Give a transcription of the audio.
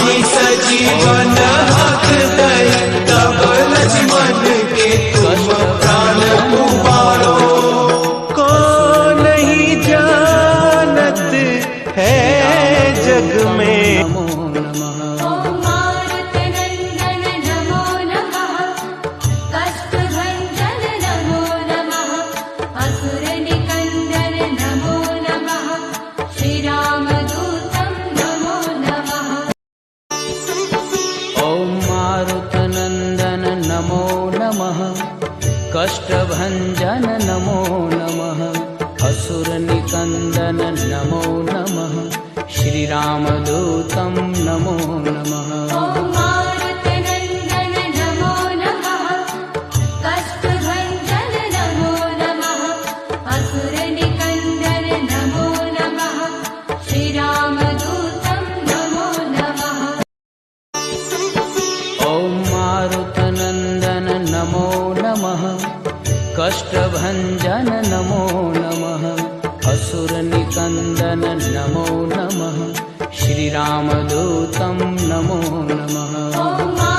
सजीवन हक दई, तब लक्ष्मण के तुम प्राण उबारो। को नहीं जानत है जग में। नमो नमः। ओम मारुतनंदन नमो नमः, कष्टभंजन नमो नमः, असुर निकंदन नमो नमः, श्री रामदूतं नमो नमः। ॐ मारुतनन्दन नमो नमः, कष्टभञ्जन नमो नमः, असुरनिकन्दन नमो नमः, श्रीरामदूतं नमो नमः। ओम मारुतनंदन नमो नमः, कष्टभंजन नमो नमः, असुर निकंदन नमो नमः, श्री रामदूतं नमो नमः। ॐ मारुतनन्दन नमो नमः, कष्टभञ्जन नमो नमः, असुरनिकन्दन नमो नमः, श्रीरामदूतं नमो नमः। ओम